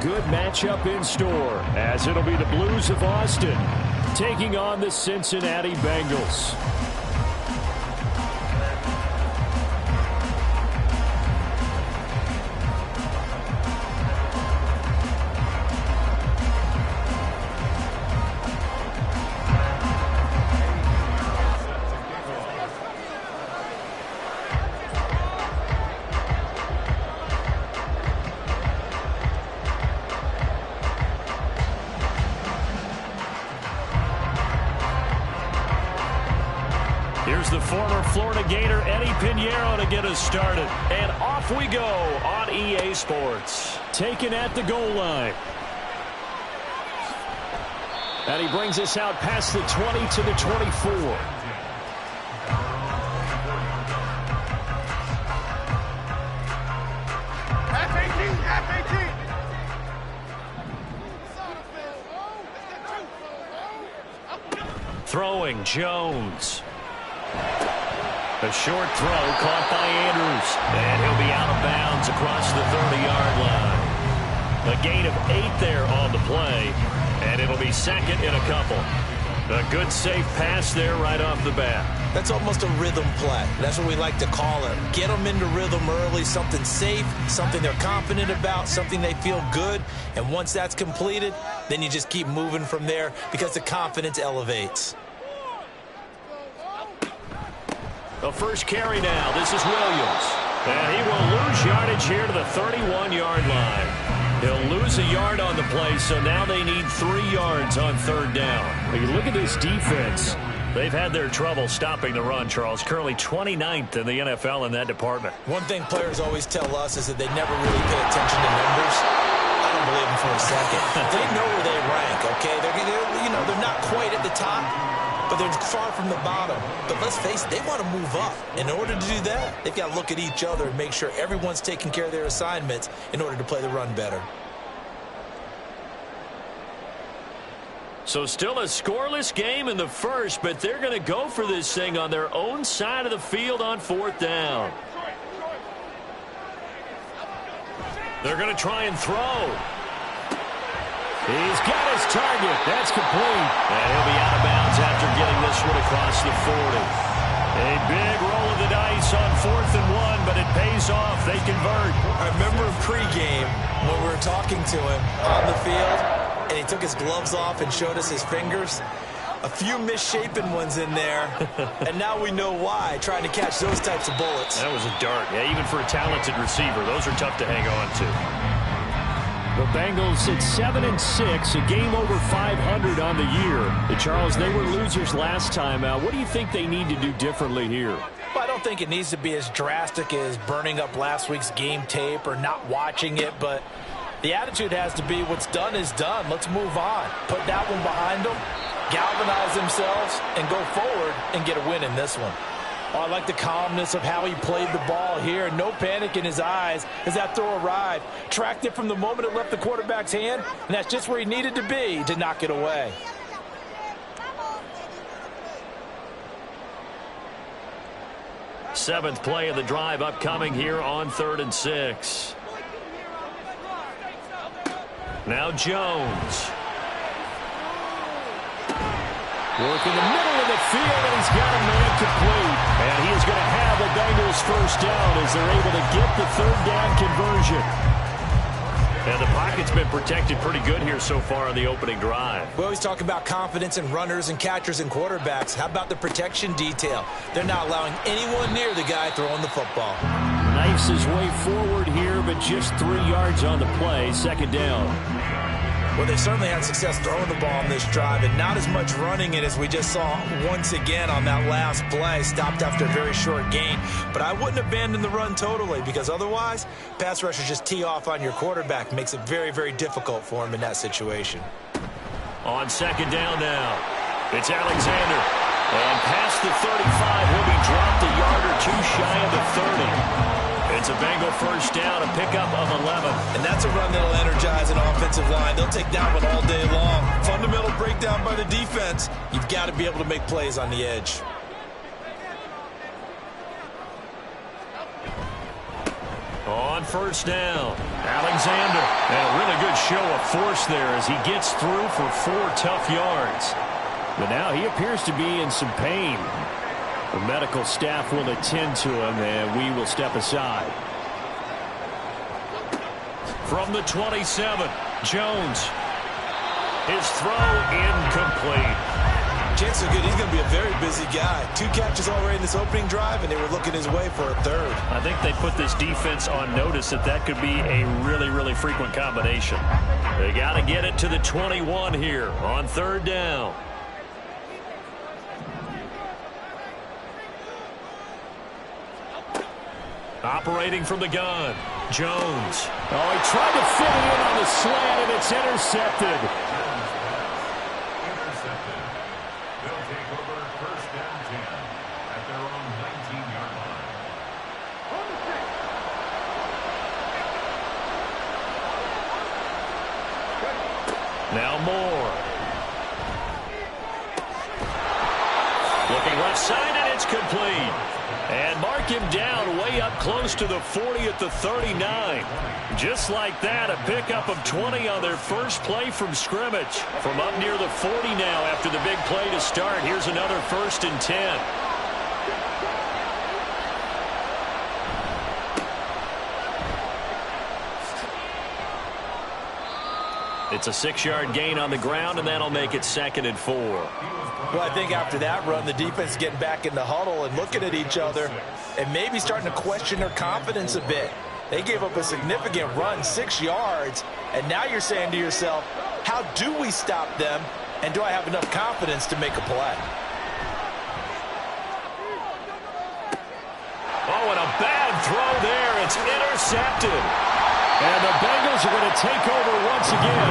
Good matchup in store, as it'll be the Blues of Austin taking on the Cincinnati Bengals. Here's the former Florida Gator, Eddie Pinheiro, to get us started. And off we go on EA Sports. Taken at the goal line. And he brings us out past the 20 to the 24. Throwing Jones. A short throw caught by Andrews. And he'll be out of bounds across the 30-yard line. A gain of 8 there on the play. And it'll be second in a couple. A good safe pass there right off the bat. That's almost a rhythm play. That's what we like to call it. Get them into rhythm early, something safe, something they're confident about, something they feel good. And once that's completed, then you just keep moving from there because the confidence elevates. The first carry now. This is Williams. And he will lose yardage here to the 31-yard line. He'll lose a yard on the play, so now they need 3 yards on third down. When you look at this defense, they've had their trouble stopping the run, Charles. Currently 29th in the NFL in that department. One thing players always tell us is that they never really pay attention to numbers. I don't believe them for a second. They know where they rank, okay? They're not quite at the top, but they're far from the bottom. But let's face it, they want to move up. In order to do that, they've got to look at each other and make sure everyone's taking care of their assignments in order to play the run better. So still a scoreless game in the first, but they're going to go for this thing on their own side of the field on fourth down. They're going to try and throw. He's got his target. That's complete. And he'll be out of bounds after getting this one across the 40. A big roll of the dice on 4th and 1, but it pays off. They convert. I remember pregame when we were talking to him on the field, and he took his gloves off and showed us his fingers. A few misshapen ones in there, and now we know why, trying to catch those types of bullets. That was a dart. Yeah, even for a talented receiver, those are tough to hang on to. The Bengals at 7-6, a game over 500 on the year. Charles, they were losers last time out. What do you think they need to do differently here? Well, I don't think it needs to be as drastic as burning up last week's game tape or not watching it, but the attitude has to be what's done is done. Let's move on. Put that one behind them, galvanize themselves, and go forward and get a win in this one. Oh, I like the calmness of how he played the ball here. No panic in his eyes as that throw arrived. Tracked it from the moment it left the quarterback's hand, and that's just where he needed to be to knock it away. Seventh play of the drive upcoming here on 3rd and 6. Now Jones. Working the middle of the field, and he's got a man complete. And he is going to have the Bengals first down as they're able to get the 3rd down conversion. And the pocket's been protected pretty good here so far on the opening drive. We always talk about confidence in runners and catchers and quarterbacks. How about the protection detail? They're not allowing anyone near the guy throwing the football. Knifes his way forward here, but just 3 yards on the play. 2nd down. Well, they certainly had success throwing the ball on this drive, and not as much running it as we just saw once again on that last play. Stopped after a very short gain. But I wouldn't abandon the run totally, because otherwise, pass rushers just tee off on your quarterback. Makes it very, very difficult for him in that situation. On 2nd down now, it's Alexander. And past the 35, he'll be dropped a yard or two shy of the 30. It's a Bengal first down, a pickup of 11. And that's a run that'll energize an offensive line. They'll take that one all day long. Fundamental breakdown by the defense. You've got to be able to make plays on the edge. On first down, Alexander. And a really good show of force there as he gets through for 4 tough yards. But now he appears to be in some pain. The medical staff will attend to him, and we will step aside. From the 27, Jones. His throw incomplete. Chances are good he's going to be a very busy guy. 2 catches already in this opening drive, and they were looking his way for a 3rd. I think they put this defense on notice that could be a really, really frequent combination. They got to get it to the 21 here on 3rd down. Operating from the gun, Jones. Oh, he tried to fit it in on the slant, and it's intercepted. They'll take over first down 10 at their own 19-yard line. Now Moore. Looking left side, and it's complete. And mark him down way up close to the 40 at the 39. Just like that, a pickup of 20 on their first play from scrimmage. From up near the 40 now after the big play to start. Here's another 1st and 10. It's a 6-yard gain on the ground, and that'll make it 2nd and 4. Well, I think after that run, the defense getting back in the huddle and looking at each other and maybe starting to question their confidence a bit. They gave up a significant run, 6 yards, and now you're saying to yourself, how do we stop them, and do I have enough confidence to make a play? Oh, and a bad throw there. It's intercepted. And the Bengals are going to take over once again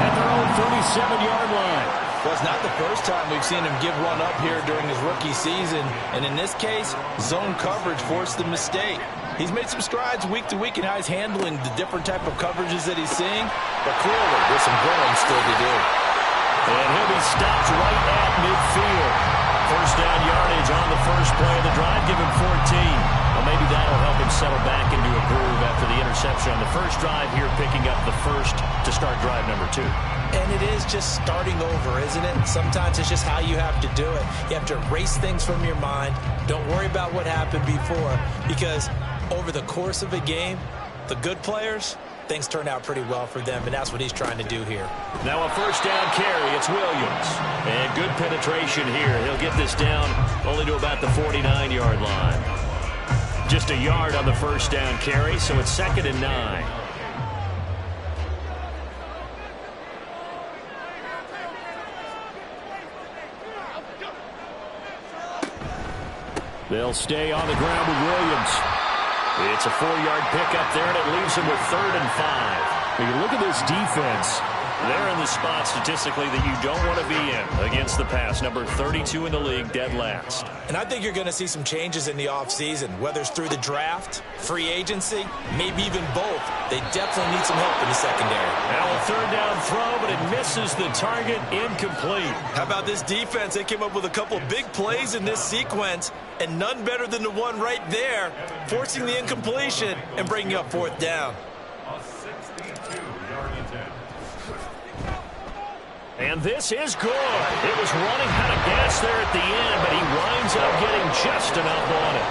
at their own 37-yard line. Well, it's not the first time we've seen him give one up here during his rookie season. And in this case, zone coverage forced the mistake. He's made some strides week to week in how he's handling the different type of coverages that he's seeing. But clearly, there's some growing still to do. And he'll be stopped right at midfield. First down yardage on the first play of the drive. Give him 14. Well, maybe that'll help him settle back into a groove after the interception on the first drive here, picking up the first to start drive number 2. And it is just starting over, isn't it? Sometimes it's just how you have to do it. You have to erase things from your mind. Don't worry about what happened before, because over the course of a game, the good players, things turn out pretty well for them, and that's what he's trying to do here. Now a first down carry. It's Williams. And good penetration here. He'll get this down only to about the 49-yard line. Just a yard on the first down carry, so it's 2nd and 9. They'll stay on the ground with Williams. It's a 4-yard pickup there, and it leaves him with 3rd and 5. When you look at this defense, they're in the spot statistically that you don't want to be in against the pass. Number 32 in the league, dead last. And I think you're going to see some changes in the offseason, whether it's through the draft, free agency, maybe even both. They definitely need some help in the secondary. Now a 3rd down throw, but it misses the target, incomplete. How about this defense? They came up with a couple of big plays in this sequence, and none better than the one right there, forcing the incompletion and bringing up 4th down. A 62-yard attempt. And this is good. It was running out of gas there at the end, but he winds up getting just enough on it.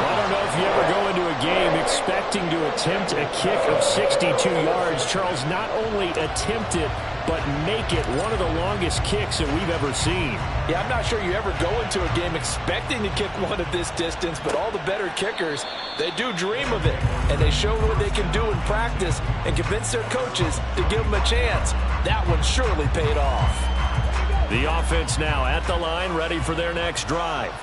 I don't know if you ever go into a game expecting to attempt a kick of 62 yards. Charles, not only attempt it, but make it one of the longest kicks that we've ever seen. Yeah, I'm not sure you ever go into a game expecting to kick one at this distance, but all the better kickers, they do dream of it, and they show what they can do in practice and convince their coaches to give them a chance. That one surely paid off. The offense now at the line, ready for their next drive.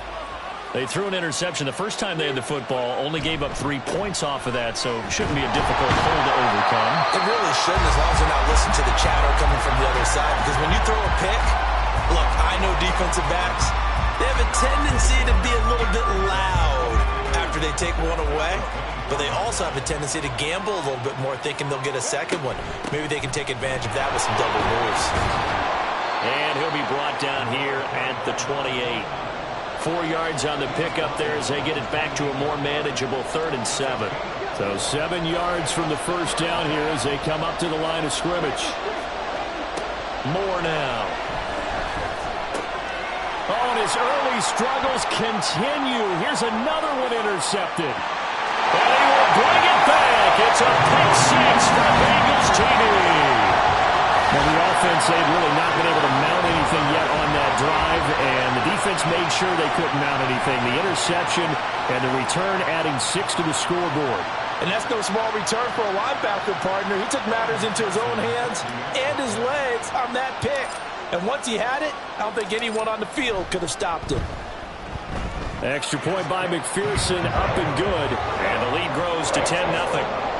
They threw an interception the first time they had the football, only gave up 3 points off of that, so it shouldn't be a difficult hole to overcome. It really shouldn't, as long as they're not listening to the chatter coming from the other side, because when you throw a pick, look, I know defensive backs, they have a tendency to be a little bit loud after they take one away, but they also have a tendency to gamble a little bit more, thinking they'll get a second one. Maybe they can take advantage of that with some double moves. And he'll be brought down here at the 28. 4 yards on the pickup there as they get it back to a more manageable 3rd and 7. So 7 yards from the first down here as they come up to the line of scrimmage. Moore now. Oh, and his early struggles continue. Here's another one intercepted. And he will bring it back. It's a pick six for Bengals TD. Well, the offense, they've really not been able to mount anything yet on that drive, and the defense made sure they couldn't mount anything. The interception and the return adding 6 to the scoreboard. And that's no small return for a linebacker, partner. He took matters into his own hands and his legs on that pick. And once he had it, I don't think anyone on the field could have stopped him. Extra point by McPherson, up and good. And the lead grows to 10-0.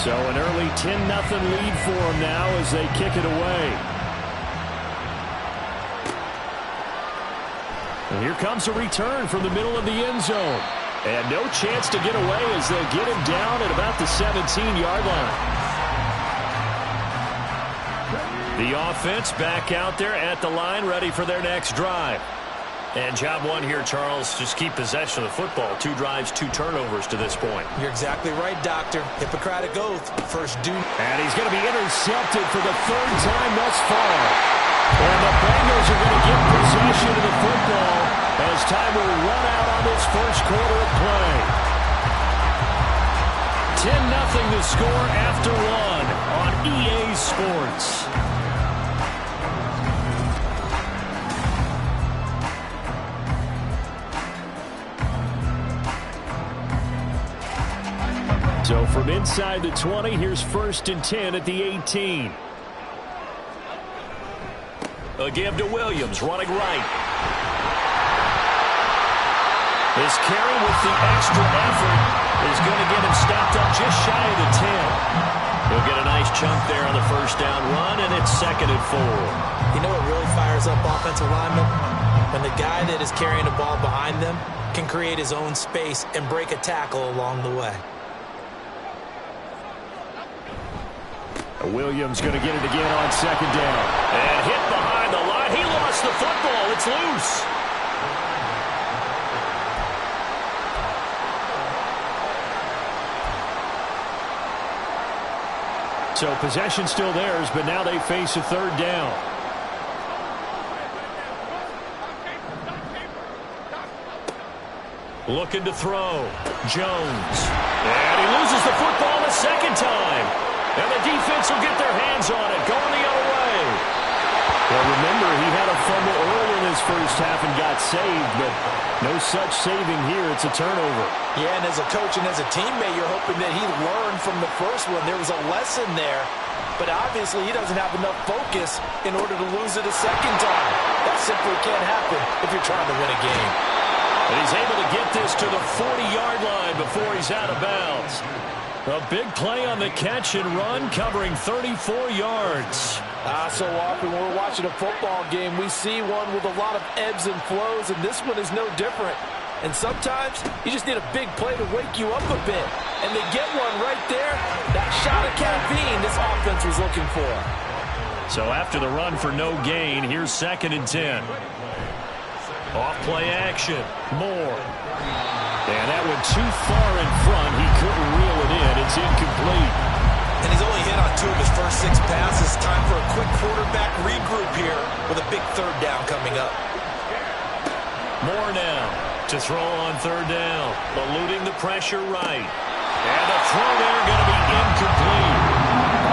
So an early 10-0 lead for them now as they kick it away. And here comes a return from the middle of the end zone. And no chance to get away as they'll get him down at about the 17-yard line. The offense back out there at the line, ready for their next drive. And job one here, Charles, just keep possession of the football. 2 drives, 2 turnovers to this point. You're exactly right, Doctor. Hippocratic oath. First due. And he's going to be intercepted for the 3rd time thus far. And the Bengals are going to get possession of the football as time will run out on this first quarter of play. 10-0 the score after 1 on EA Sports. So from inside the 20, here's 1st and 10 at the 18. A give to Williams, running right. This carry with the extra effort is going to get him stopped up just shy of the 10. He'll get a nice chunk there on the first down run, and it's 2nd and 4. You know what really fires up offensive linemen? When the guy that is carrying the ball behind them can create his own space and break a tackle along the way. Williams going to get it again on 2nd down. And hit behind the line. He lost the football. It's loose. So possession still theirs, but now they face a 3rd down. Looking to throw. Jones. And he loses the football the 2nd time. And the defense will get their hands on it, going the other way. Well, remember, he had a fumble early in his first half and got saved, but no such saving here. It's a turnover. Yeah, and as a coach and as a teammate, you're hoping that he learned from the first one. There was a lesson there, but obviously he doesn't have enough focus in order to lose it a 2nd time. That simply can't happen if you're trying to win a game. And he's able to get this to the 40-yard line before he's out of bounds. A big play on the catch and run, covering 34 yards. So often when we're watching a football game, we see one with a lot of ebbs and flows, and this one is no different. And sometimes you just need a big play to wake you up a bit. And they get one right there. That shot of caffeine this offense was looking for. So after the run for no gain, here's 2nd and 10. Off play action. Moore. And that went too far in front. He couldn't reel it in. It's incomplete. And he's only hit on 2 of his first 6 passes. Time for a quick quarterback regroup here with a big 3rd down coming up. Moore now to throw on 3rd down. Eluding the pressure right. And the throw there going to be incomplete.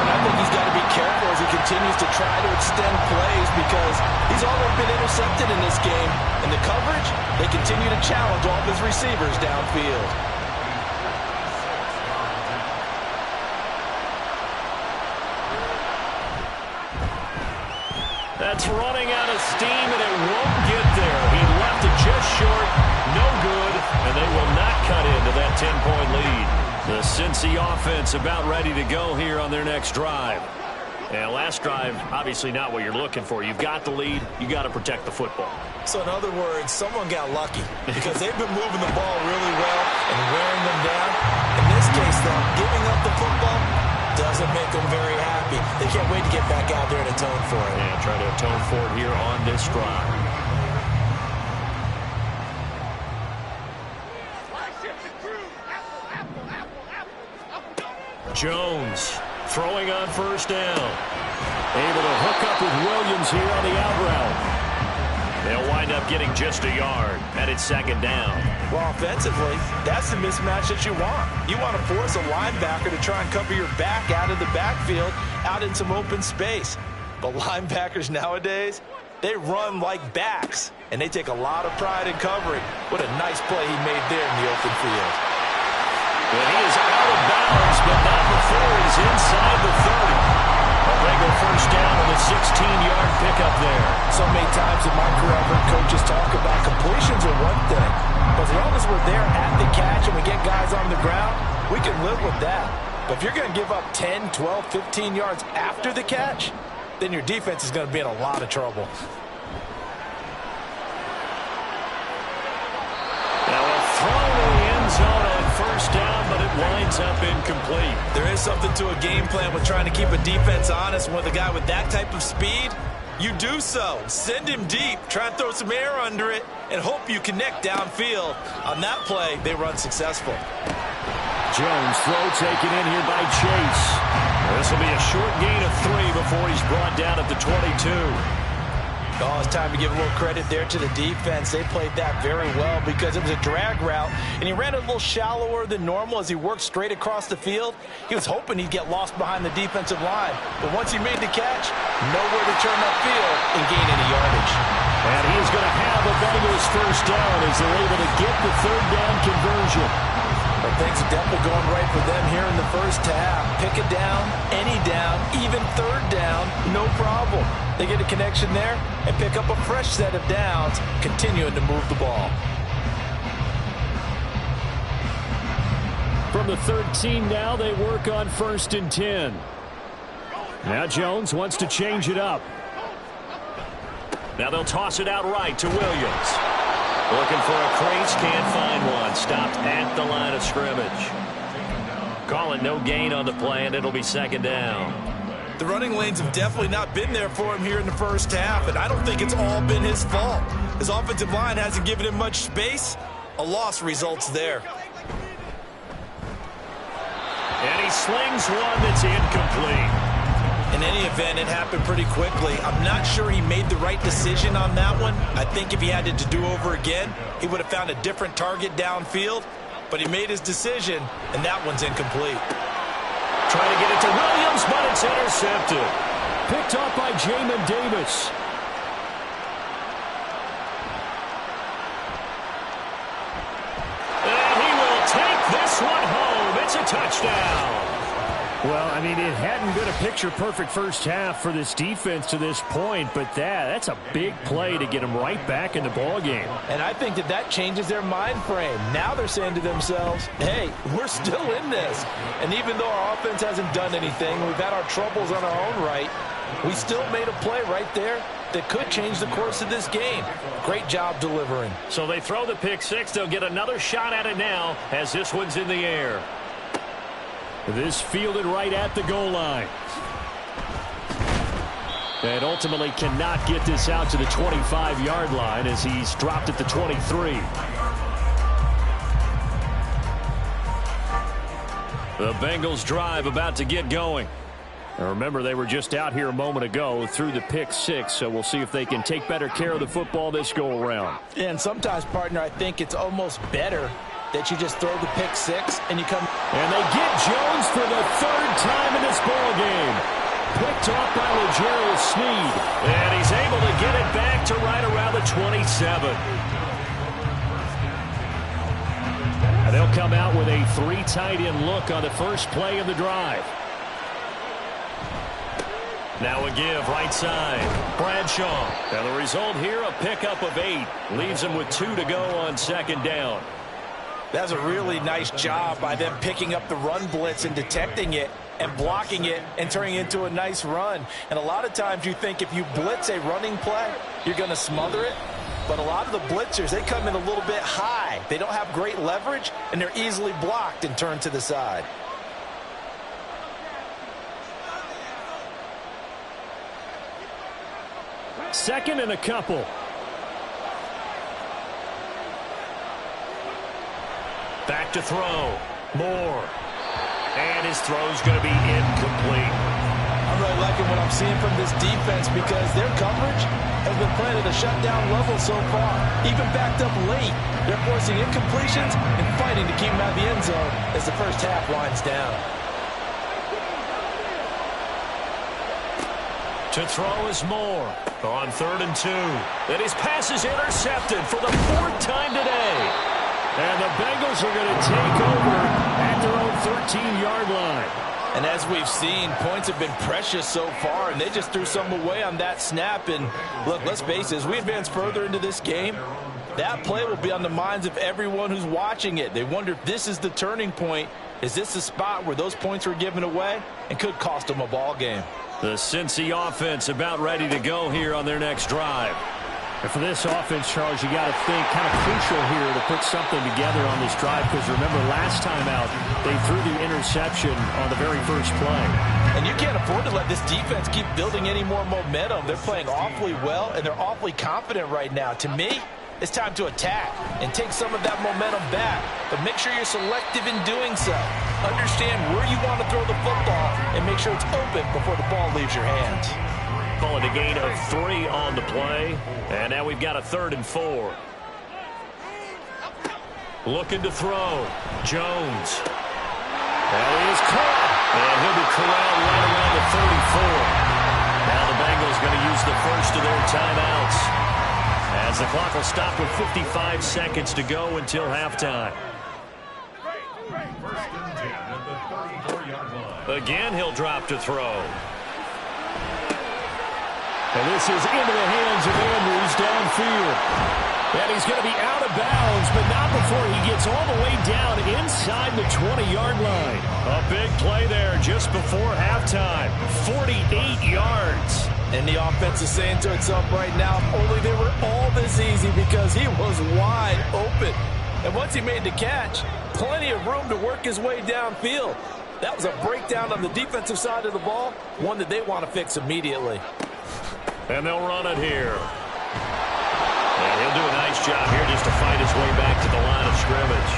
I think he's got to be careful as he continues to try to extend plays because he's already been intercepted in this game. And the coverage, they continue to challenge all of his receivers downfield. That's running out of steam, and it won't get there. He left it just short. No good, and they will not cut into that 10-point lead. The Cincy offense about ready to go here on their next drive. And last drive, obviously not what you're looking for. You've got the lead. You got to protect the football. So in other words, someone got lucky because they've been moving the ball really well and wearing them down. In this case, though, giving up the football doesn't make them very happy. They can't wait to get back out there and atone for it. Yeah, try to atone for it here on this drive. Jones throwing on first down. Able to hook up with Williams here on the out route. They'll wind up getting just a yard, and it's second down. Well, offensively, that's the mismatch that you want. You want to force a linebacker to try and cover your back out of the backfield, out in some open space. But linebackers nowadays, they run like backs, and they take a lot of pride in covering. What a nice play he made there in the open field. And he is out of bounds, but not before he's inside the 30. A Bengal first down on the 16-yard pickup there. So many times in my career, I've heard coaches talk about completions are one thing. But as long as we're there at the catch and we get guys on the ground, we can live with that. But if you're going to give up 10, 12, 15 yards after the catch, then your defense is going to be in a lot of trouble. Now a throw to the end zone on first down, but it winds up incomplete. There is something to a game plan with trying to keep a defense honest. With a guy with that type of speed, you do so. Send him deep, try and throw some air under it, and hope you connect downfield. On that play, they run successful. Jones throw taken in here by Chase. This will be a short gain of 3 before he's brought down at the 22. Oh, it's time to give a little credit there to the defense. They played that very well because it was a drag route, and he ran a little shallower than normal as he worked straight across the field. He was hoping he'd get lost behind the defensive line, but once he made the catch, nowhere to turn upfield and gain any yardage. And he is going to have a Bengals first down as they're able to get the third down conversion. But things are definitely going right for them here in the first half. Pick it down, any down, even third down, no problem. They get a connection there and pick up a fresh set of downs, continuing to move the ball. From the 13 now, they work on 1st and 10. Now Jones wants to change it up. Now they'll toss it out right to Williams. Looking for a crease, can't find one. Stopped at the line of scrimmage. Calling no gain on the play, and it'll be second down. The running lanes have definitely not been there for him here in the first half, and I don't think it's all been his fault. His offensive line hasn't given him much space. A loss results there. And he slings one that's incomplete. In any event, it happened pretty quickly. I'm not sure he made the right decision on that one. I think if he had it to do over again, he would have found a different target downfield. But he made his decision, and that one's incomplete. Trying to get it to Williams, but it's intercepted. Picked off by Jamin Davis. And he will take this one home. It's a touchdown. Well, I mean, it hadn't been a picture-perfect first half for this defense to this point, but that's a big play to get them right back in the ballgame. And I think that changes their mind frame. Now they're saying to themselves, hey, we're still in this. And even though our offense hasn't done anything, we've had our troubles on our own right, we still made a play right there that could change the course of this game. Great job delivering. So they throw the pick six. They'll get another shot at it now as this one's in the air. This fielded right at the goal line. And ultimately cannot get this out to the 25-yard line as he's dropped at the 23. The Bengals drive about to get going. Now remember, they were just out here a moment ago through the pick six, so we'll see if they can take better care of the football this go-around. And sometimes, partner, I think it's almost better that you just throw the pick six and you come. And they get Jones for the third time in this ball game. Picked off by L'Jarius Sneed. And he's able to get it back to right around the 27. And they'll come out with a 3 tight end look on the first play of the drive. Now a give right side. Bradshaw. And the result here, a pickup of 8. Leaves him with 2 to go on second down. That's a really nice job by them picking up the run blitz and detecting it. and blocking it and turning it into a nice run. And a lot of times you think if you blitz a running play, you're going to smother it. But a lot of the blitzers, they come in a little bit high. They don't have great leverage, and they're easily blocked and turned to the side. Second and a couple. Back to throw. Moore. And his throw's going to be incomplete. I'm really liking what I'm seeing from this defense because their coverage has been playing at a shutdown level so far. Even backed up late, they're forcing incompletions and fighting to keep them out of the end zone as the first half winds down. To throw is Moore on 3rd and 2. And his pass is intercepted for the 4th time today. And the Bengals are going to take over at their own 13-yard line. And as we've seen, points have been precious so far, and they just threw some away on that snap. And look, let's face it, as we advance further into this game, that play will be on the minds of everyone who's watching it. They wonder if this is the turning point. Is this the spot where those points were given away and could cost them a ball game? The Cincy offense about ready to go here on their next drive. And for this offense, Charles, you got to think kind of crucial here to put something together on this drive because remember last time out, they threw the interception on the very first play. And you can't afford to let this defense keep building any more momentum. They're playing awfully well, and they're awfully confident right now. To me, it's time to attack and take some of that momentum back. But make sure you're selective in doing so. Understand where you want to throw the football and make sure it's open before the ball leaves your hands. Calling a gain of 3 on the play. And now we've got a 3rd and 4. Looking to throw. Jones. That is caught. And he'll be corralled right around the 34. Now the Bengals going to use the first of their timeouts, as the clock will stop with 55 seconds to go until halftime. Again, he'll drop to throw. And this is into the hands of Andrews downfield. And he's going to be out of bounds, but not before he gets all the way down inside the 20-yard line. A big play there just before halftime. 48 yards. And the offense is saying to itself right now, if only they were all this easy, because he was wide open. And once he made the catch, plenty of room to work his way downfield. That was a breakdown on the defensive side of the ball, one that they want to fix immediately. And they'll run it here. And he'll do a nice job here just to fight his way back to the line of scrimmage.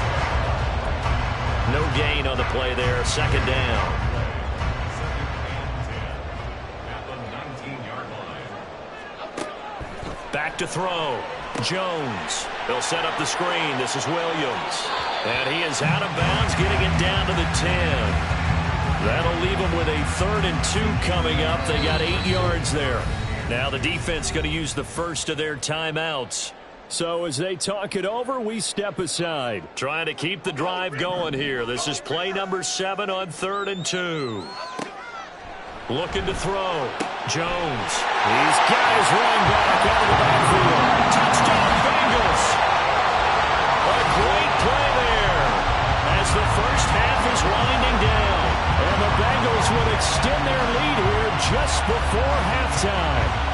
No gain on the play there. 2nd down. Back to throw. Jones. They'll set up the screen. This is Williams. And he is out of bounds, getting it down to the 10. That'll leave them with a 3rd and 2 coming up. They got 8 yards there. Now the defense going to use the first of their timeouts. So as they talk it over, we step aside. Trying to keep the drive going here. This is play number 7 on 3rd and 2. Looking to throw. Jones. He's got his running back out of the backfield. Touchdown Bengals. A great play there as the first half is winding down. And the Bengals would extend their lead here just before halftime.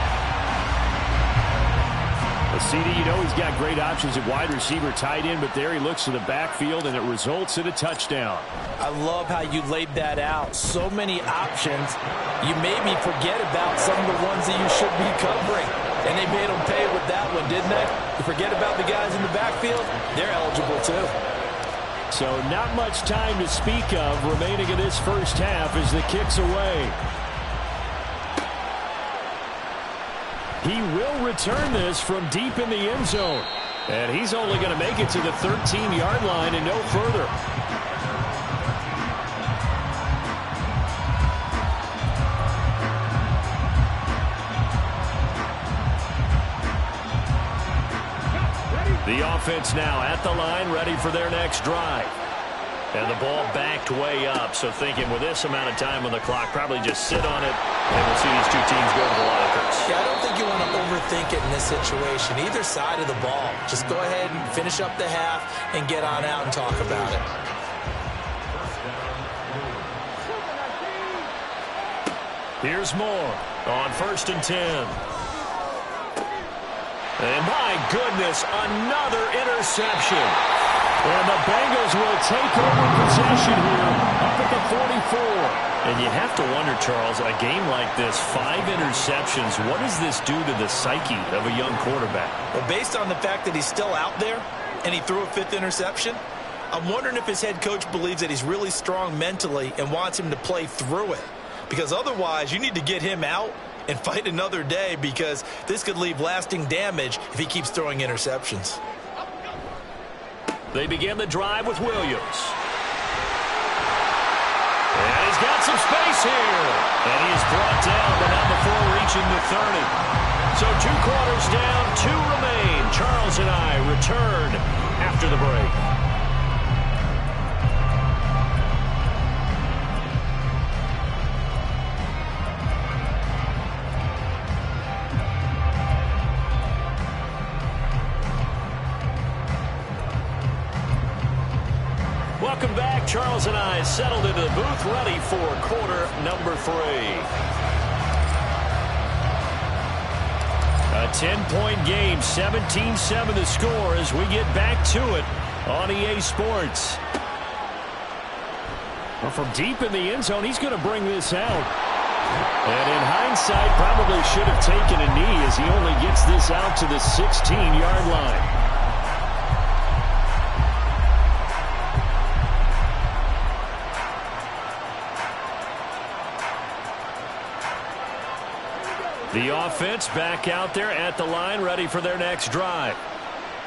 CD, you know he's got great options at wide receiver, tight end, but there he looks to the backfield, and it results in a touchdown. I love how you laid that out. So many options. You made me forget about some of the ones that you should be covering. And they made them pay with that one, didn't they? You forget about the guys in the backfield, they're eligible too. So not much time to speak of remaining in this first half as the kick's away. He will return this from deep in the end zone. And he's only going to make it to the 13-yard line and no further. The offense now at the line, ready for their next drive. And the ball backed way up, so thinking with this amount of time on the clock, probably just sit on it, and we'll see these two teams go to the lockers. Yeah, I don't think you want to overthink it in this situation. Either side of the ball. Just go ahead and finish up the half and get on out and talk about it. Here's Moore on 1st and 10. And my goodness, another interception. And the Bengals will take over possession here up at the 44. And you have to wonder, Charles, a game like this, 5 interceptions, what does this do to the psyche of a young quarterback? Well, based on the fact that he's still out there and he threw a 5th interception, I'm wondering if his head coach believes that he's really strong mentally and wants him to play through it. Because otherwise, you need to get him out and fight another day, because this could leave lasting damage if he keeps throwing interceptions. They begin the drive with Williams. And he's got some space here. And he is brought down, but not before reaching the 30. So 2 quarters down, 2 remain. Charles and I return after the break. Welcome back. Charles and I settled into the booth, ready for quarter number 3. A 10-point game, 17-7 the score as we get back to it on EA Sports. Well, from deep in the end zone, he's going to bring this out. And in hindsight, probably should have taken a knee as he only gets this out to the 16-yard line. The offense back out there at the line, ready for their next drive.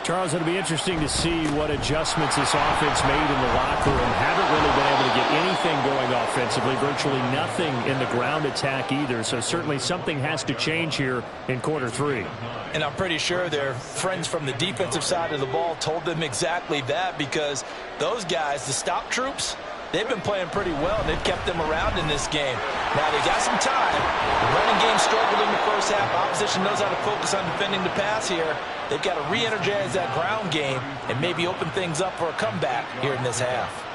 Charles, it'll be interesting to see what adjustments this offense made in the locker room. Haven't really been able to get anything going offensively, virtually nothing in the ground attack either. So certainly something has to change here in quarter 3. And I'm pretty sure their friends from the defensive side of the ball told them exactly that, because those guys, the stop troops, they've been playing pretty well, and they've kept them around in this game. Now, they got some time. The running game struggled in the first half. Opposition knows how to focus on defending the pass here. They've got to re-energize that ground game and maybe open things up for a comeback here in this half.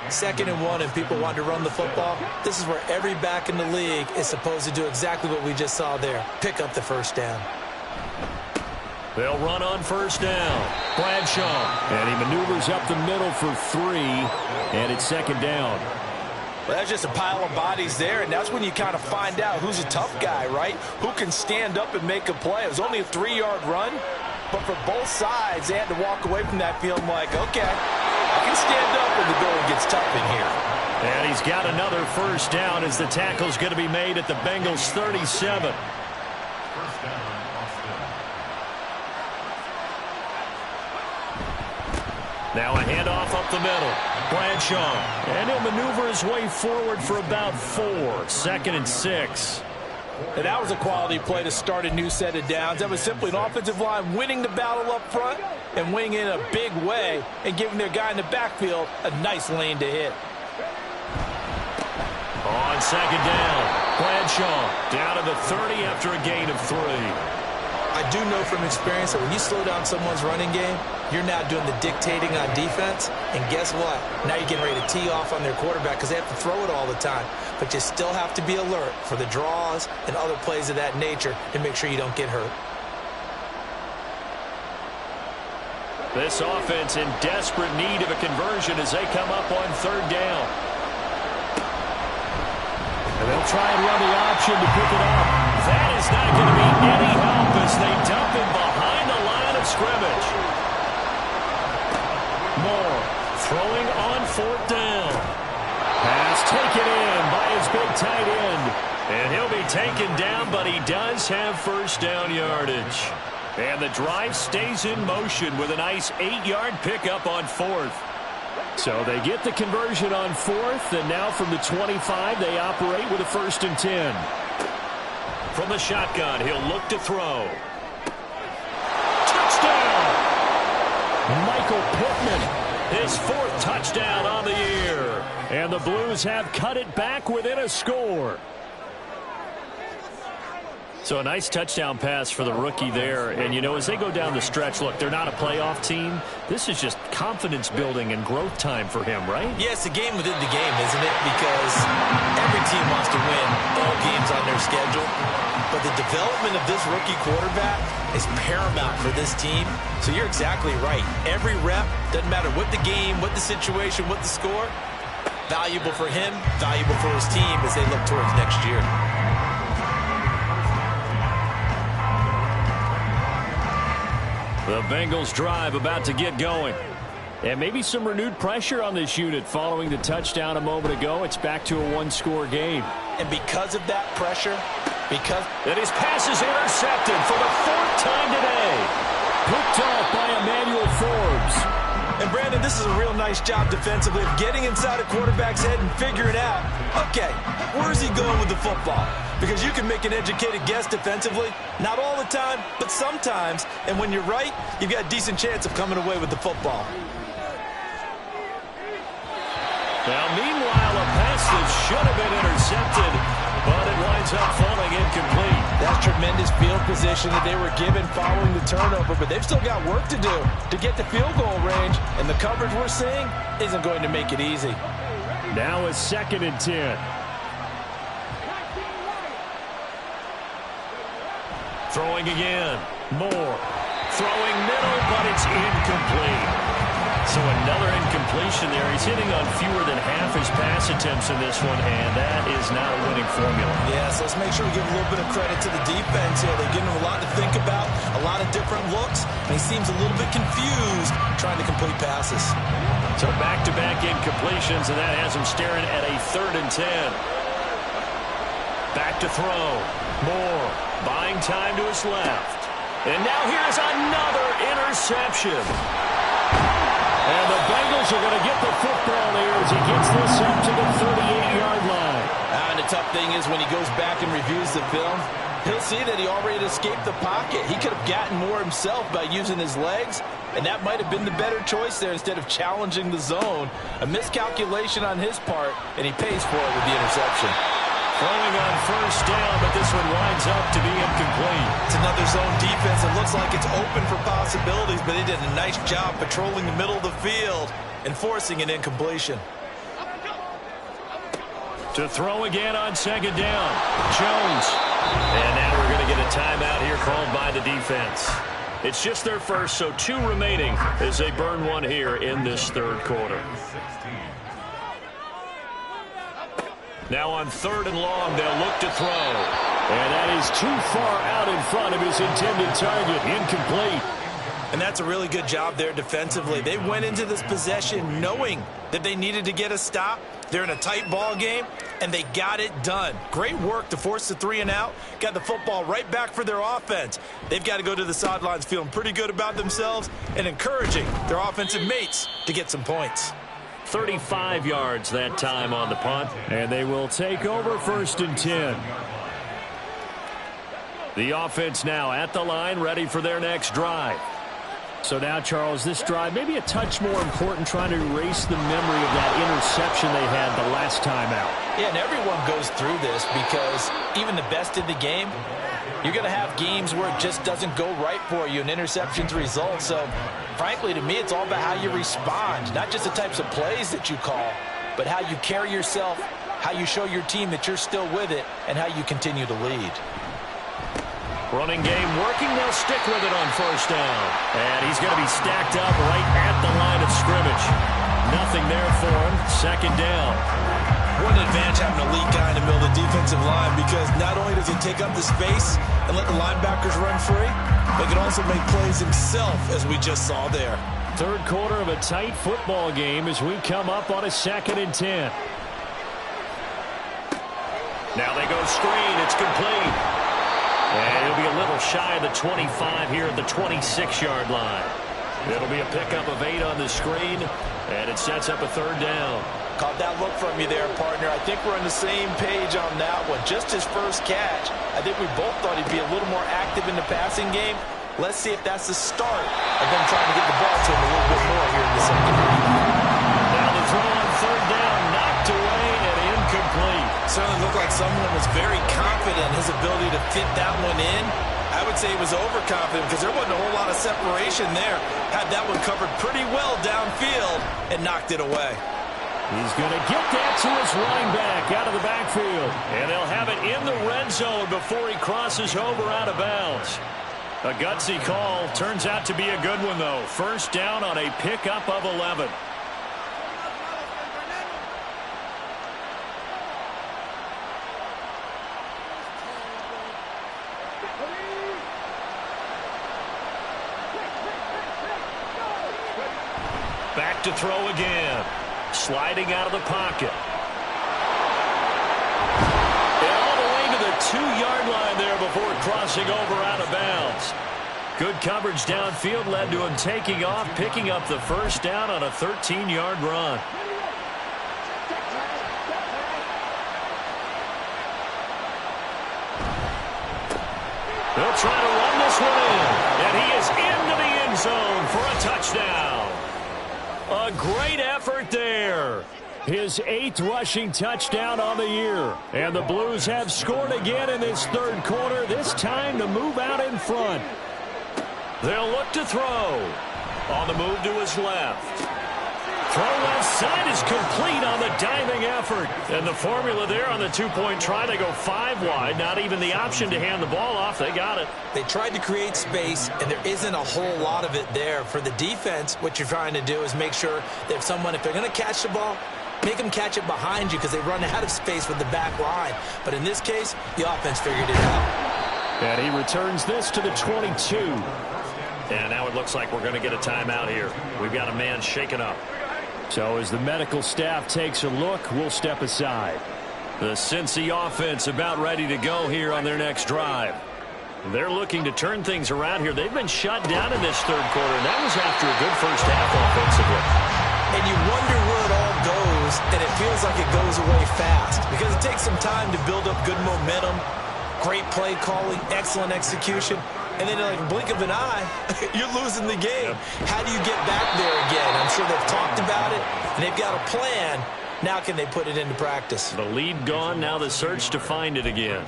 2nd and 1, and people want to run the football. This is where every back in the league is supposed to do exactly what we just saw there. Pick up the first down. They'll run on 1st down. Bradshaw. And he maneuvers up the middle for 3, and it's 2nd down. Well, that's just a pile of bodies there, and that's when you kind of find out who's a tough guy, right? Who can stand up and make a play. It was only a 3-yard run, but for both sides, they had to walk away from that feeling like, okay, I can stand up when the going gets tough in here. And he's got another 1st down as the tackle's going to be made at the Bengals' 37. Now a handoff up the middle. Bradshaw. And he'll maneuver his way forward for about 4. 2nd and 6. And that was a quality play to start a new set of downs. That was simply an offensive line winning the battle up front and winning in a big way and giving their guy in the backfield a nice lane to hit. On 2nd down, Bradshaw down to the 30 after a gain of 3. I do know from experience that when you slow down someone's running game, you're now doing the dictating on defense. And guess what? Now you're getting ready to tee off on their quarterback because they have to throw it all the time. But you still have to be alert for the draws and other plays of that nature to make sure you don't get hurt. This offense in desperate need of a conversion as they come up on 3rd down. And they'll try and run the option to pick it up. That is not going to be any help as they dump him behind the line of scrimmage. Moore throwing on 4th down. Pass taken in by his big tight end. And he'll be taken down, but he does have 1st down yardage. And the drive stays in motion with a nice 8-yard pickup on 4th. So they get the conversion on 4th, and now from the 25, they operate with a 1st and 10. From the shotgun, he'll look to throw. Touchdown! Michael Pittman. His 4th touchdown on the year. And the Blues have cut it back within a score. So a nice touchdown pass for the rookie there. And, you know, as they go down the stretch, look, they're not a playoff team. This is just confidence building and growth time for him, right? Yeah, it's a game within the game, isn't it? Because every team wants to win all games on their development of this rookie quarterback is paramount for this team. So you're exactly right. Every rep, doesn't matter what the game, what the situation, what the score, valuable for him, valuable for his team as they look towards next year. The Bengals drive about to get going. And maybe some renewed pressure on this unit following the touchdown a moment ago. It's back to a one-score game. And because of that pressure, and his pass is intercepted for the fourth time today. Picked off by Emmanuel Forbes. And Brandon, this is a real nice job defensively of getting inside a quarterback's head and figuring out, okay, where's he going with the football? Because you can make an educated guess defensively, not all the time, but sometimes. And when you're right, you've got a decent chance of coming away with the football. Now, meanwhile, a pass that should have been intercepted, but it winds up falling incomplete. That's tremendous field position that they were given following the turnover, but they've still got work to do to get to field goal range, and the coverage we're seeing isn't going to make it easy. Now a 2nd and 10. Throwing again. Moore. Throwing middle, but it's incomplete. So another incompletion there. He's hitting on fewer than half his pass attempts in this one, and that is not a winning formula. Yes, let's make sure we give a little bit of credit to the defense here. They're giving him a lot to think about, a lot of different looks, and he seems a little bit confused trying to complete passes. So back-to-back incompletions, and that has him staring at a 3rd and 10. Back to throw. Moore buying time to his left. And now here's another interception. And the Bengals are going to get the football here as he gets this up to the 38-yard line. And the tough thing is when he goes back and reviews the film, he'll see that he already escaped the pocket. He could have gotten more himself by using his legs, and that might have been the better choice there instead of challenging the zone. A miscalculation on his part, and he pays for it with the interception. Throwing on 1st down, but this one winds up to be incomplete. It's another zone defense. It looks like it's open for possibilities, but they did a nice job patrolling the middle of the field and forcing an incompletion. To throw again on 2nd down. Jones. And now we're going to get a timeout here called by the defense. It's just their first, so 2 remaining as they burn one here in this 3rd quarter. Now on 3rd and long, they'll look to throw. And that is too far out in front of his intended target. Incomplete. And that's a really good job there defensively. They went into this possession knowing that they needed to get a stop. They're in a tight ball game, and they got it done. Great work to force the 3 and out. Got the football right back for their offense. They've got to go to the sidelines feeling pretty good about themselves and encouraging their offensive mates to get some points. 35 yards that time on the punt. And they will take over 1st and 10. The offense now at the line, ready for their next drive. So now, Charles, this drive maybe a touch more important, trying to erase the memory of that interception they had the last time out. Yeah, and everyone goes through this because even the best in the game, you're going to have games where it just doesn't go right for you and interceptions result. So, frankly, to me, it's all about how you respond, not just the types of plays that you call, but how you carry yourself, how you show your team that you're still with it, and how you continue to lead. Running game working. They'll stick with it on 1st down. And he's going to be stacked up right at the line of scrimmage. Nothing there for him. 2nd down. What an advantage having an elite guy in the middle of the defensive line, because not only does he take up the space and let the linebackers run free, but he can also make plays himself, as we just saw there. 3rd quarter of a tight football game as we come up on a 2nd and 10. Now they go screen. It's complete. And he'll be a little shy of the 25 here at the 26-yard line. It'll be a pickup of 8 on the screen, and it sets up a 3rd down. Caught that look from you there, partner. I think we're on the same page on that one. Just his first catch, I think we both thought he'd be a little more active in the passing game. Let's see if that's the start of them trying to get the ball to him a little bit more here in the 2nd. Now the throw on 3rd down, knocked away and incomplete. Certainly looked like someone was very confident in his ability to fit that one in. I would say he was overconfident because there wasn't a whole lot of separation there. Had that one covered pretty well downfield and knocked it away. He's going to get that to his running back out of the backfield. And they'll have it in the red zone before he crosses over out of bounds. A gutsy call. Turns out to be a good one, though. First down on a pickup of 11. Back to throw again. Sliding out of the pocket. And all the way to the 2-yard line there before crossing over out of bounds. Good coverage downfield led to him taking off, picking up the first down on a 13-yard run. They'll try to run this one in. And he is into the end zone for a touchdown. A great effort there. His 8th rushing touchdown on the year. And the Blues have scored again in this third quarter, this time to move out in front. They'll look to throw. On the move to his left. Throw left side is complete on the diving effort. And the formula there on the 2-point try, they go 5 wide. Not even the option to hand the ball off. They got it. They tried to create space, and there isn't a whole lot of it there. For the defense, what you're trying to do is make sure that if they're going to catch the ball, make them catch it behind you because they run out of space with the back line. But in this case, the offense figured it out. And he returns this to the 22. And now it looks like we're going to get a timeout here. We've got a man shaken up. So as the medical staff takes a look, we'll step aside. The Cincy offense about ready to go here on their next drive. They're looking to turn things around here. They've been shut down in this third quarter, and that was after a good first half offensively. And you wonder where it all goes, and it feels like it goes away fast because it takes some time to build up good momentum, great play calling, excellent execution. And then, like a blink of an eye, you're losing the game. Yep. How do you get back there again? I'm sure they've talked about it, and they've got a plan. Now can they put it into practice? The lead gone, now the search to find it again.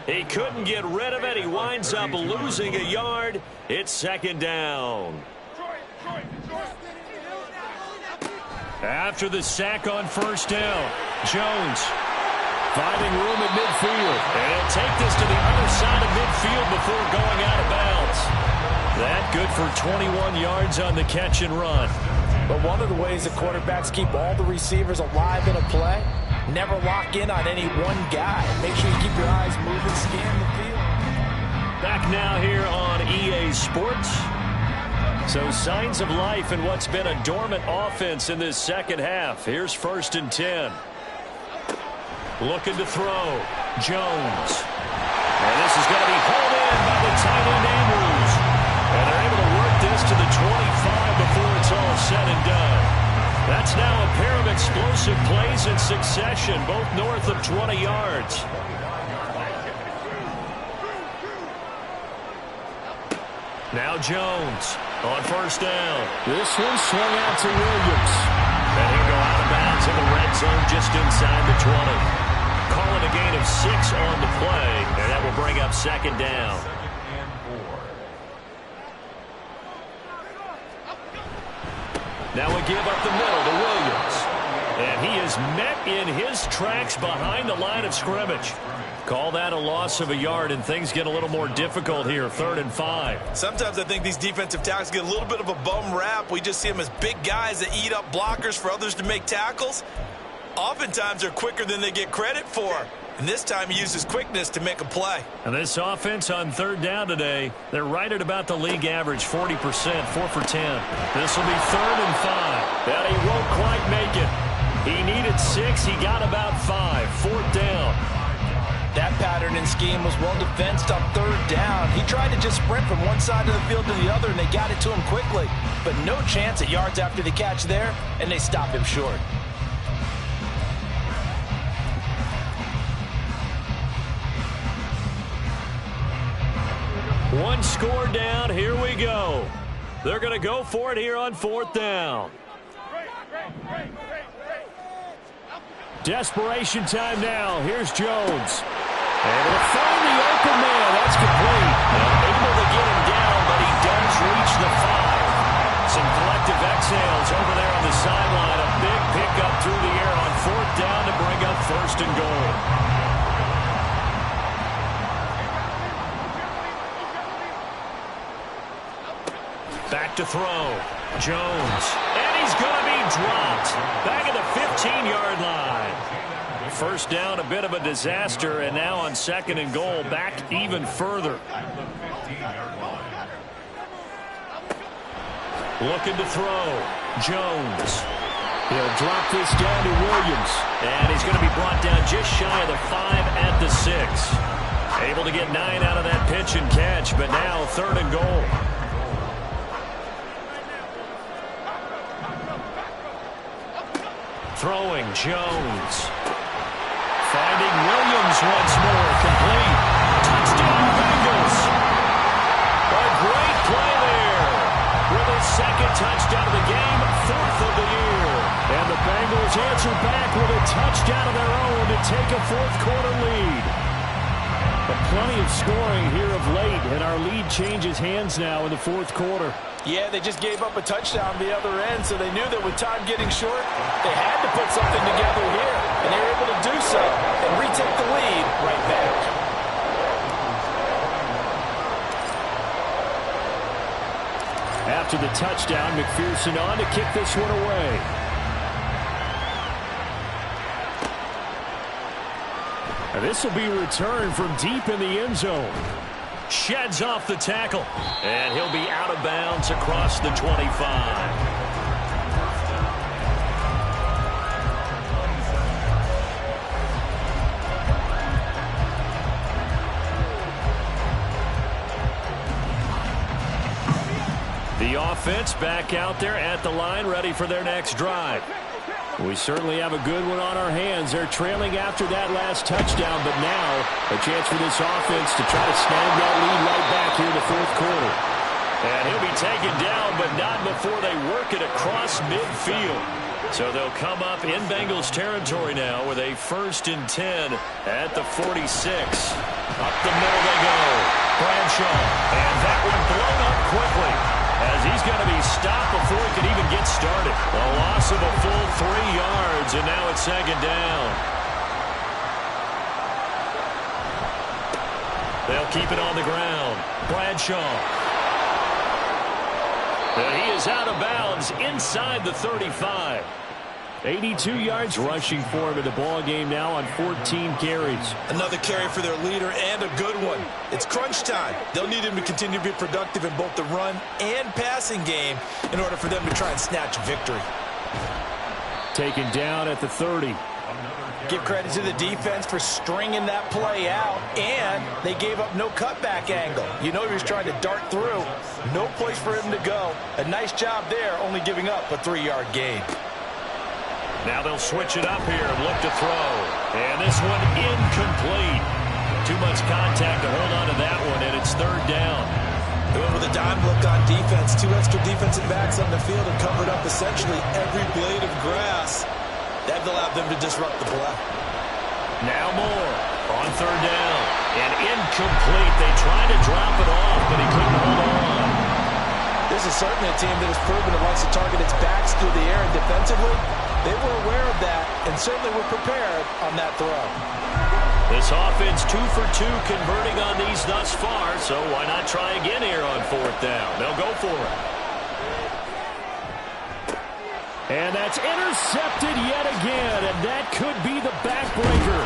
He couldn't get rid of it. He winds up losing a yard. It's second down. After the sack on first down, Jones finding room at midfield. And he'll take this to the other side of midfield before going out of bounds. That good for 21 yards on the catch and run. But one of the ways the quarterbacks keep all the receivers alive in a play, never lock in on any one guy. Make sure you keep your eyes moving, scan the field. Back now here on EA Sports. So signs of life in what's been a dormant offense in this second half. Here's 1st and 10. Looking to throw. Jones. And this is going to be hauled in by the tight end Andrews. And they're able to work this to the 25 before it's all said and done. That's now a pair of explosive plays in succession, both north of 20 yards. Now Jones on first down. This one swung out to Williams. And he'll go out of bounds in the red zone just inside the 20. Call it a gain of 6 on the play, and that will bring up second down. Now a give up the middle to Williams. And he is met in his tracks behind the line of scrimmage. Call that a loss of a yard, and things get a little more difficult here, 3rd and 5. Sometimes I think these defensive tackles get a little bit of a bum rap. We just see them as big guys that eat up blockers for others to make tackles. Oftentimes they're quicker than they get credit for. And this time he uses quickness to make a play. And this offense on 3rd down today, they're right at about the league average, 40%, 4 for 10. This will be 3rd and 5. And he won't quite make it. He needed 6. He got about 5. 4th down. That pattern and scheme was well defensed on 3rd down. He tried to just sprint from one side of the field to the other, and they got it to him quickly. But no chance at yards after the catch there, and they stop him short. One score down. Here we go. They're going to go for it here on 4th down. Desperation time now. Here's Jones. Able to find the open man. That's complete. Able to get him down, but he does reach the 5. Some collective exhales over there on the sideline. A big pickup through the air on 4th down to bring up 1st and goal. Back to throw. Jones. And he's going to be dropped. Back at the 15-yard line. First down, a bit of a disaster, and now on 2nd and goal, back even further. Looking to throw. Jones. He'll drop this down to Williams. And he's going to be brought down just shy of the 5 at the 6. Able to get 9 out of that pitch and catch, but now 3rd and goal. Throwing Jones. Finding Williams once more. Complete. Touchdown Bengals. A great play there. With his 2nd touchdown of the game, 4th of the year. And the Bengals answer back with a touchdown of their own to take a 4th quarter lead. But plenty of scoring here of late, and our lead changes hands now in the 4th quarter. Yeah, they just gave up a touchdown the other end, so they knew that with time getting short, they had to put something together here. And they were able to do so and retake the lead right back. After the touchdown, McPherson on to kick this one away. And this will be returned from deep in the end zone. Sheds off the tackle. And he'll be out of bounds across the 25. The offense back out there at the line, ready for their next drive. We certainly have a good one on our hands. They're trailing after that last touchdown, but now a chance for this offense to try to snag that lead right back here in the 4th quarter. And he'll be taken down, but not before they work it across midfield. So they'll come up in Bengals territory now with a 1st and 10 at the 46. Up the middle they go. Bradshaw. And that one blown up quickly, as he's going to be stopped before he can even get started. A loss of a full 3 yards, and now it's 2nd down. They'll keep it on the ground. Bradshaw. And he is out of bounds inside the 35. 82 yards rushing for him in the ball game now on 14 carries. Another carry for their leader, and a good one. It's crunch time. They'll need him to continue to be productive in both the run and passing game in order for them to try and snatch victory. Taken down at the 30. Give credit to the defense for stringing that play out, and they gave up no cutback angle. You know he was trying to dart through. No place for him to go. A nice job there, only giving up a 3-yard gain. Now they'll switch it up here and look to throw. And this one incomplete. Too much contact to hold on to that one, and it's 3rd down. They went with a dime look on defense. 2 extra defensive backs on the field and covered up essentially every blade of grass. That allowed them to disrupt the play. Now more on 3rd down. And incomplete. They tried to drop it off, but he couldn't hold on. This is certainly a team that has proven it wants to target its backs through the air, and defensively, they were aware of that and certainly were prepared on that throw. This offense 2 for 2 converting on these thus far, so why not try again here on 4th down? They'll go for it. And that's intercepted yet again, and that could be the backbreaker.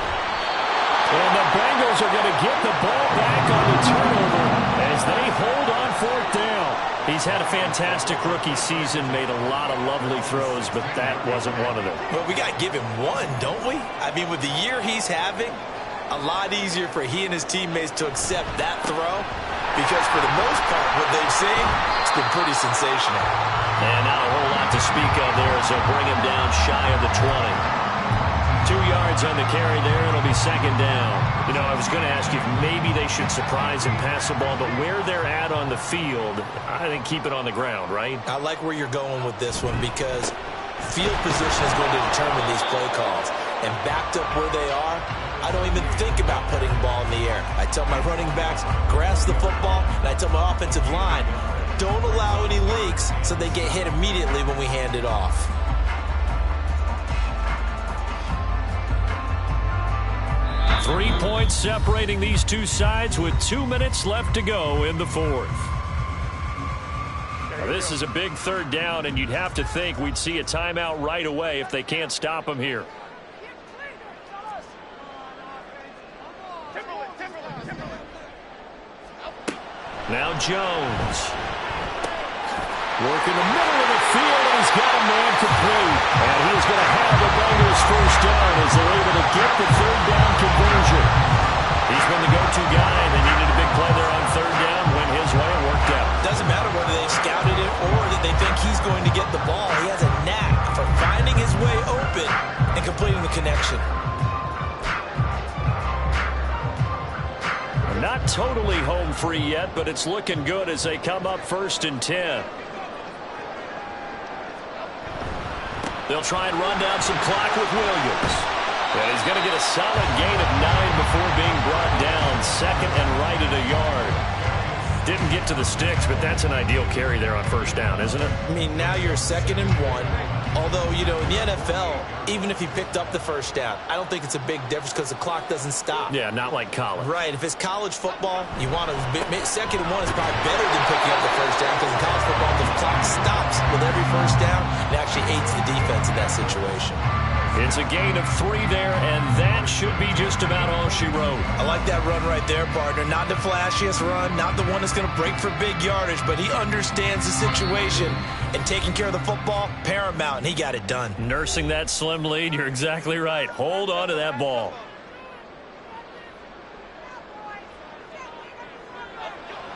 And the Bengals are going to get the ball back on the turnover as they hold on 4th down. He's had a fantastic rookie season, made a lot of lovely throws, but that wasn't one of them. Well, we got to give him one, don't we? I mean, with the year he's having, a lot easier for he and his teammates to accept that throw, because for the most part, what they've seen, it's been pretty sensational. And not a whole lot to speak of there as they'll bring him down shy of the 20. 2 yards on the carry there. It'll be 2nd down. You know, I was going to ask you if maybe they should surprise and pass the ball, but where they're at on the field, I think keep it on the ground, right? I like where you're going with this one, because field position is going to determine these play calls. And backed up where they are, I don't even think about putting the ball in the air. I tell my running backs, grasp the football, and I tell my offensive line, don't allow any leaks so they get hit immediately when we hand it off. 3 points separating these two sides with 2 minutes left to go in the 4th. This is a big third down, and you'd have to think we'd see a timeout right away if they can't stop him here. Now Jones. Working the middle of the field, and he's got a man complete. And he's going to have the Bengals first down as they're able to get the third down conversion. He's been the go-to guy. They needed a big play there on third down. Went his way and worked out. Doesn't matter whether they scouted it or that they think he's going to get the ball. He has a knack for finding his way open and completing the connection. Not totally home free yet, but it's looking good as they come up 1st and 10. They'll try and run down some clock with Williams. And he's going to get a solid gain of 9 before being brought down. 2nd and right at a yard. Didn't get to the sticks, but that's an ideal carry there on first down, isn't it? I mean, now you're 2nd and 1. Although, you know, in the NFL, even if he picked up the first down, I don't think it's a big difference because the clock doesn't stop. Yeah, not like college. Right. If it's college football, you want to 2nd and 1 is probably better than picking up the first down because in college football, the clock stops with every first down. It actually aids the defense in that situation. It's a gain of 3 there, and that should be just about all she wrote. I like that run right there, partner. Not the flashiest run, not the one that's going to break for big yardage, but he understands the situation, and taking care of the football, paramount, and he got it done. Nursing that slim lead, you're exactly right. Hold on to that ball.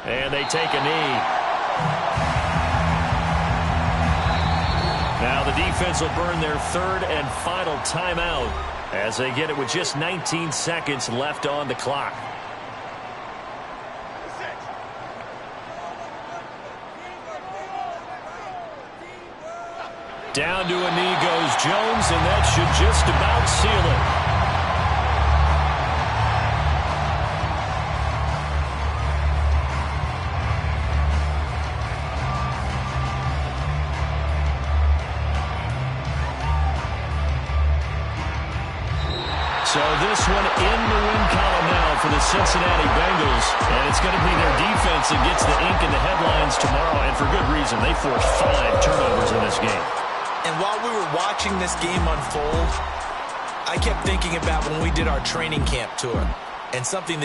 And they take a knee. Now the defense will burn their 3rd and final timeout as they get it with just 19 seconds left on the clock. Down to a knee goes Jones, and that should just about seal it. So this one in the win column now for the Cincinnati Bengals. And it's going to be their defense that gets the ink in the headlines tomorrow. And for good reason. They forced 5 turnovers in this game. And while we were watching this game unfold, I kept thinking about when we did our training camp tour. And something that